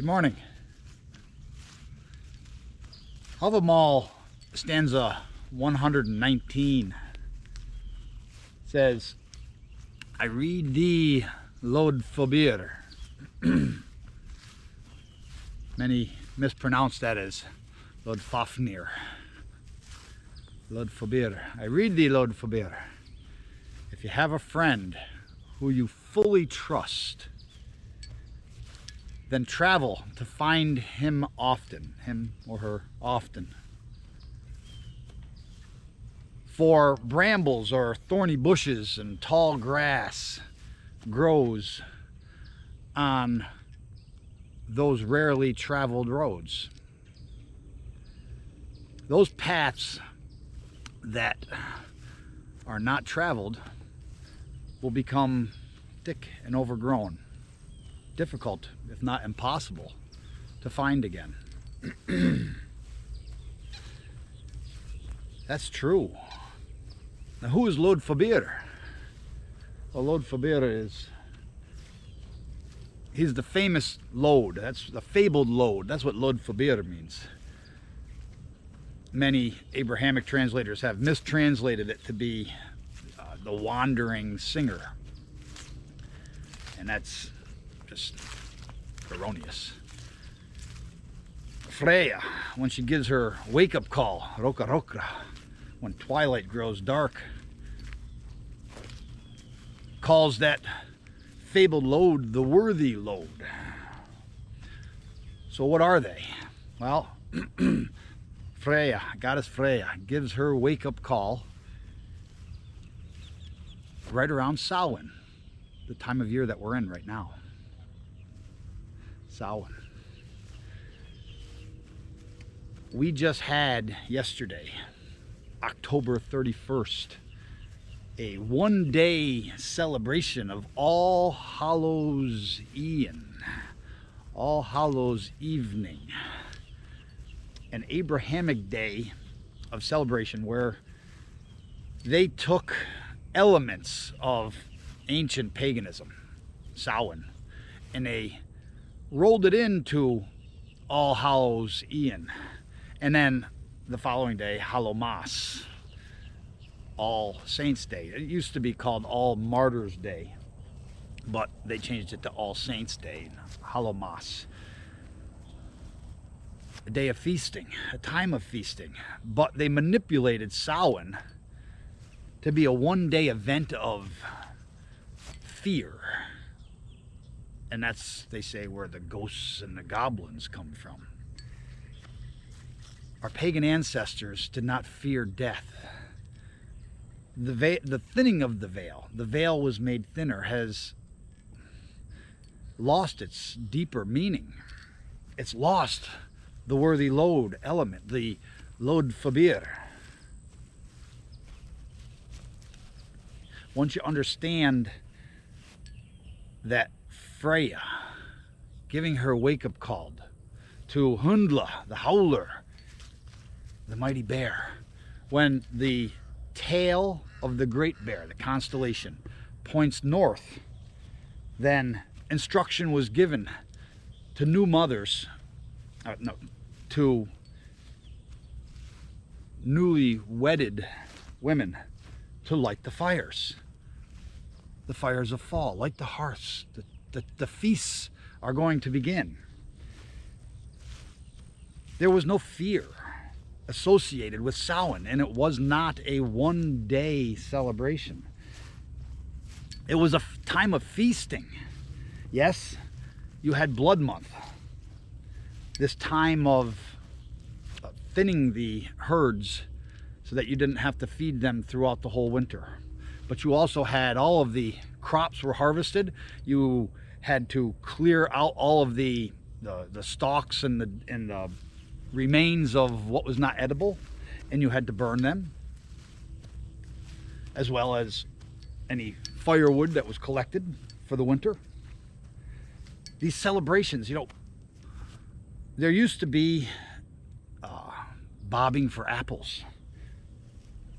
Good morning. Havamal stanza 119 says, I read thee, Lod Fobir. Many mispronounce that as Lod Fafnir. Lod Fobir. I read thee, Lod Fobir. If you have a friend who you fully trust, then travel to find him often, him or her often. For brambles or thorny bushes and tall grass grows on those rarely traveled roads. Those paths that are not traveled will become thick and overgrown, difficult, if not impossible, to find again. That's true. Now, who is Lod Fobir? Well, Lod Fobir he's the famous Lod. That's the fabled Lod. That's what Lod Fobir means. Many Abrahamic translators have mistranslated it to be the wandering singer. And that's just erroneous. Freya, when she gives her wake-up call, roka rokra, when twilight grows dark, calls that fabled Lod the worthy Lod. So what are they? Well, Freya, goddess Freya, gives her wake-up call right around Sáinn, the time of year that we're in right now. Sáinn. We just had yesterday, October 31st, a one-day celebration of All Hallows E'en, All Hallows Evening, an Abrahamic day of celebration where they took elements of ancient paganism, Sáinn, and they rolled it into All Hallows E'en, and then the following day, Hallowmas, All Saints Day. It used to be called All Martyrs Day, but they changed it to All Saints Day, Hallowmas. A day of feasting, a time of feasting, but they manipulated Sáinn to be a one-day event of fear. And that's, they say, where the ghosts and the goblins come from. Our pagan ancestors did not fear death. The thinning of the veil was made thinner, has lost its deeper meaning. It's lost the worthy Lod element, the Lod Fobir. Once you understand that Freya, giving her wake-up call to Hundla, the howler, the mighty bear, when the tail of the great bear, the constellation, points north, then instruction was given to new mothers, to newly wedded women, to light the fires of fall, light the hearths. The feasts are going to begin. There was no fear associated with Sáinn, and it was not a one-day celebration. It was a time of feasting. Yes, you had Blood Month, this time of thinning the herds so that you didn't have to feed them throughout the whole winter. But you also had all of the crops were harvested. You had to clear out all of the stalks and the remains of what was not edible, and you had to burn them, as well as any firewood that was collected for the winter. These celebrations, there used to be bobbing for apples.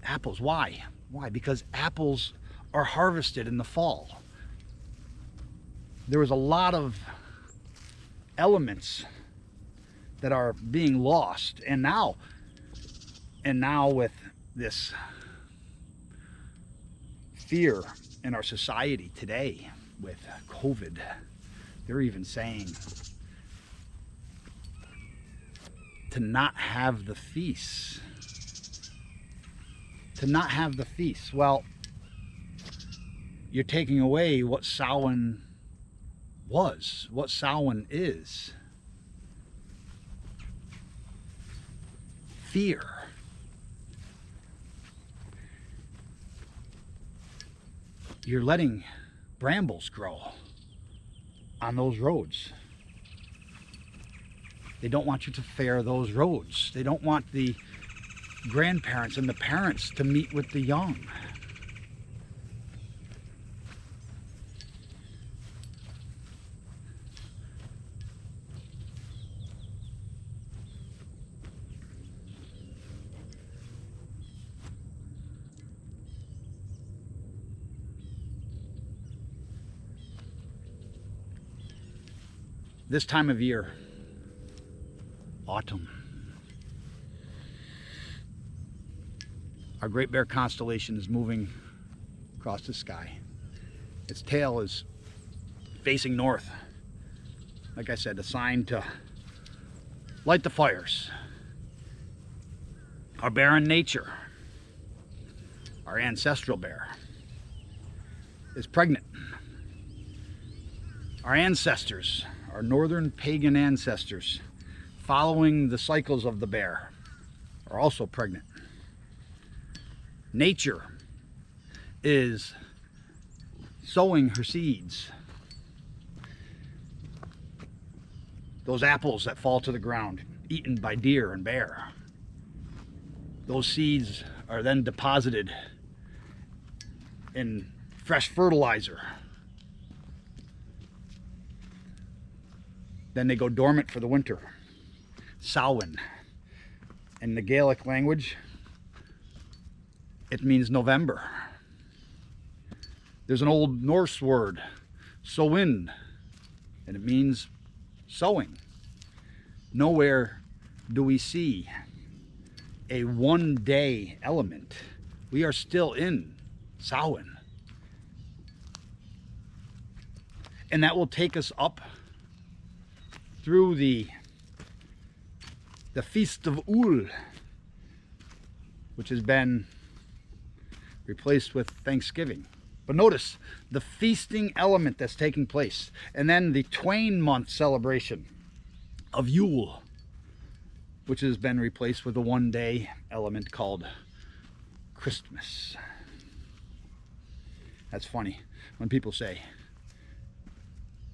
Apples, why? Why? Because apples are harvested in the fall. There was a lot of elements that are being lost. And now with this fear in our society today with COVID, they're even saying to not have the feasts. To not have the feasts. Well, you're taking away what Sáinn was, what Sáinn is. Fear. You're letting brambles grow on those roads. They don't want you to fare those roads. They don't want the grandparents and the parents to meet with the young. This time of year, autumn, our Great Bear constellation is moving across the sky. Its tail is facing north. Like I said, a sign to light the fires. Our bear in nature, our ancestral bear, is pregnant. Our ancestors, our Northern Pagan ancestors, following the cycles of the bear, are also pregnant. Nature is sowing her seeds. Those apples that fall to the ground, eaten by deer and bear, those seeds are then deposited in fresh fertilizer. Then they go dormant for the winter. Sáinn. In the Gaelic language, it means November. There's an Old Norse word, sowing, and it means sowing. Nowhere do we see a one-day element. We are still in Sáinn. And that will take us up through the Feast of Ul, which has been replaced with Thanksgiving. But notice the feasting element that's taking place, and then the Twain month celebration of Yule, which has been replaced with a one-day element called Christmas. That's funny when people say,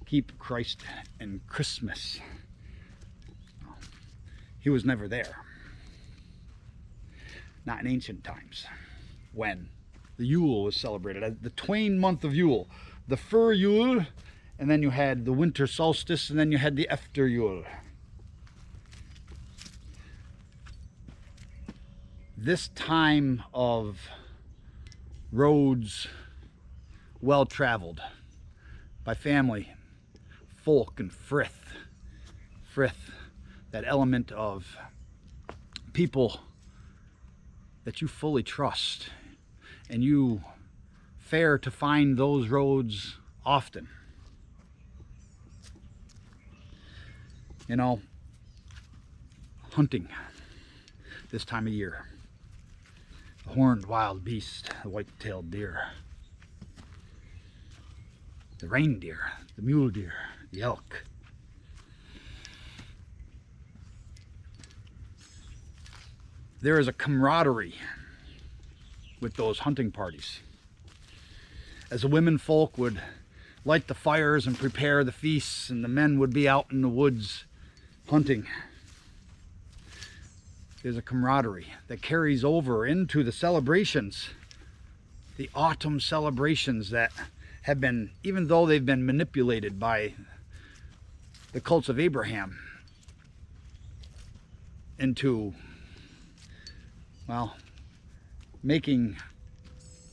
keep Christ in Christmas. He was never there. Not in ancient times, when the Yule was celebrated. The Twain month of Yule. The Fur Yule, and then you had the winter solstice, and then you had the Efter Yule. This time of roads well traveled by family, folk, and frith, that element of people that you fully trust, and you fare to find those roads often. You know, hunting this time of year, the horned wild beast, the white-tailed deer, the reindeer, the mule deer, the elk. There is a camaraderie with those hunting parties. As the women folk would light the fires and prepare the feasts, and the men would be out in the woods hunting, there's a camaraderie that carries over into the celebrations, the autumn celebrations that have been, even though they've been manipulated by the cults of Abraham into, well, making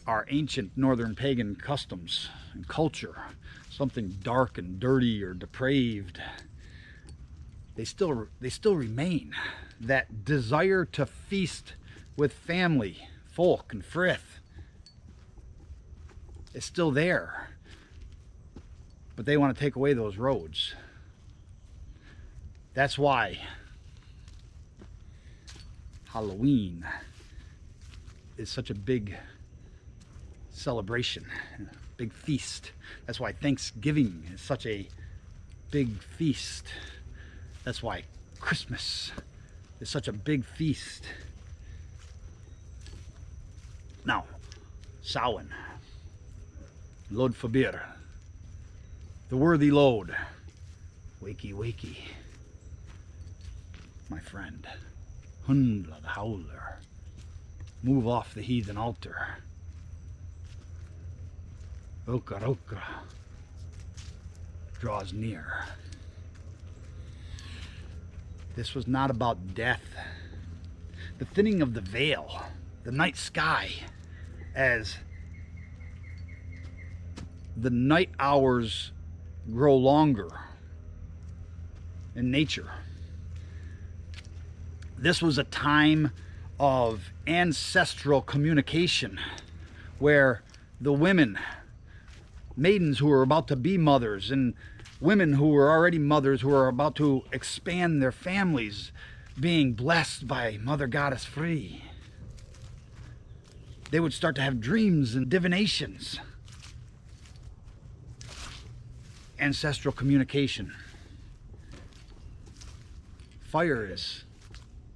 our ancient Northern Pagan customs and culture something dark and dirty or depraved they still remain. That desire to feast with family, folk, and frith is still there. But they want to take away those roads. That's why Halloween is such a big celebration, a big feast. That's why Thanksgiving is such a big feast. That's why Christmas is such a big feast. Now, Sáinn, Lod Fabir, the worthy load. Wakey, wakey, my friend. Hundla the howler. Move off the heathen altar. Okra okra draws near. This was not about death. The thinning of the veil, the night sky, as the night hours grow longer in nature. This was a time of ancestral communication where the women, maidens who were about to be mothers, and women who were already mothers who were about to expand their families, being blessed by Mother Goddess Free. They would start to have dreams and divinations. Ancestral communication. Fire is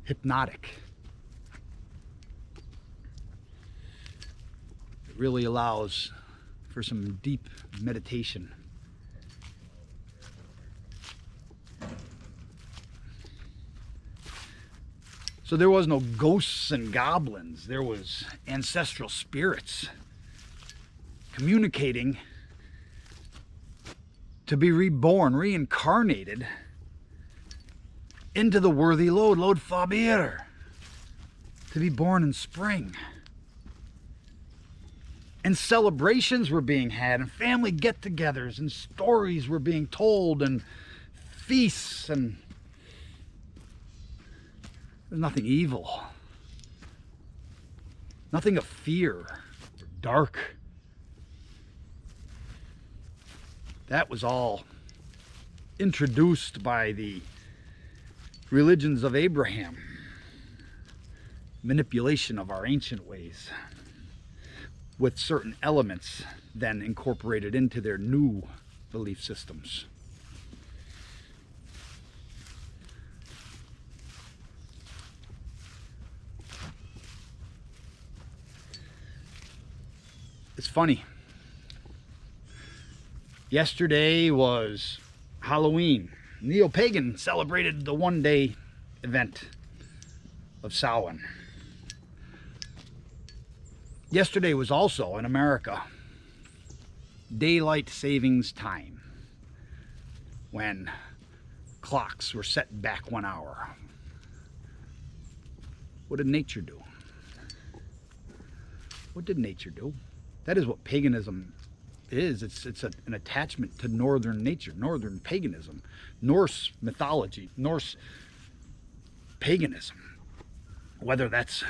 hypnotic. It really allows for some deep meditation. So there was no ghosts and goblins. There was ancestral spirits communicating to be reborn, reincarnated into the worthy load, Lod Fabir, to be born in spring. And celebrations were being had, and family get-togethers, and stories were being told, and feasts, and there's nothing evil, nothing of fear or dark. That was all introduced by the religions of Abraham. Manipulation of our ancient ways with certain elements then incorporated into their new belief systems. It's funny. Yesterday was Halloween. Neo-Pagan celebrated the one-day event of Samhain. Yesterday was also, in America, daylight savings time, when clocks were set back 1 hour. What did nature do? What did nature do? That is what paganism is. It's an attachment to northern nature, northern paganism, Norse mythology, Norse paganism. Whether that's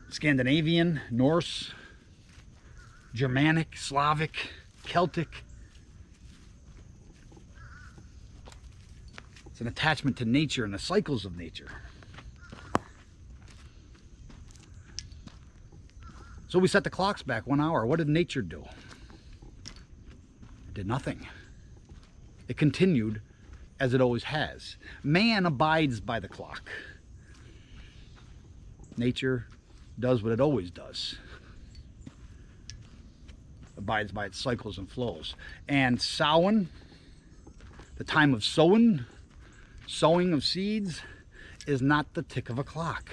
Scandinavian, Norse, Germanic, Slavic, Celtic. It's an attachment to nature and the cycles of nature. So we set the clocks back 1 hour. What did nature do? It did nothing. It continued as it always has. Man abides by the clock. Nature does what it always does. Abides by its cycles and flows. And Samhain, the time of sowing of seeds, is not the tick of a clock.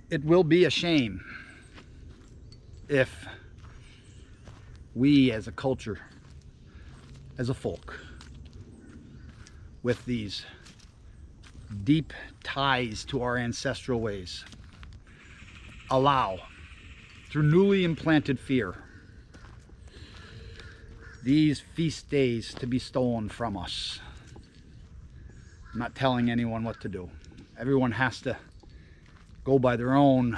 It will be a shame if we as a culture, as a folk, with these deep ties to our ancestral ways, allow through newly implanted fear. These feast days to be stolen from us. I'm not telling anyone what to do. Everyone has to go by their own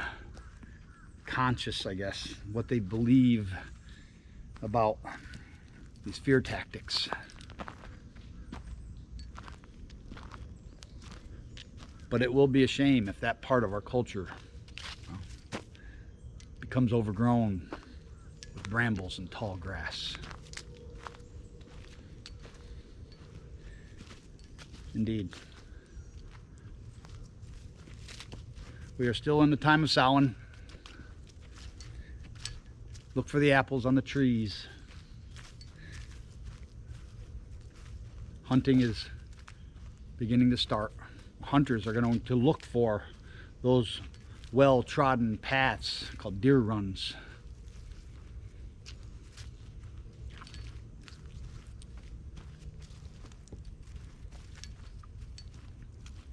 conscious, I guess, what they believe about these fear tactics. But it will be a shame if that part of our culture becomes overgrown with brambles and tall grass. Indeed. We are still in the time of Sáinn. Look for the apples on the trees. Hunting is beginning to start. Hunters are going to look for those well-trodden paths called deer runs.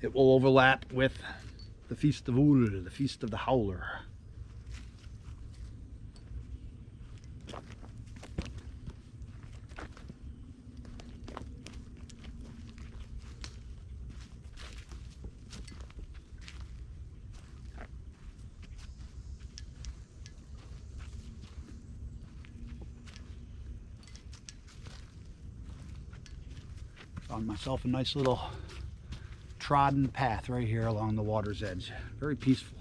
It will overlap with the Feast of Ul, the Feast of the Howler. Found myself a nice little trodden path right here along the water's edge. Very peaceful.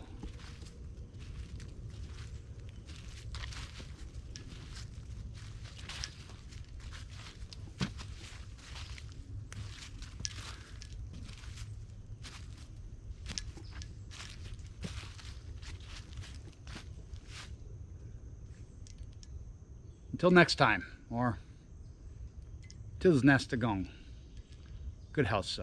Until next time, or tis nesta gong. Good house.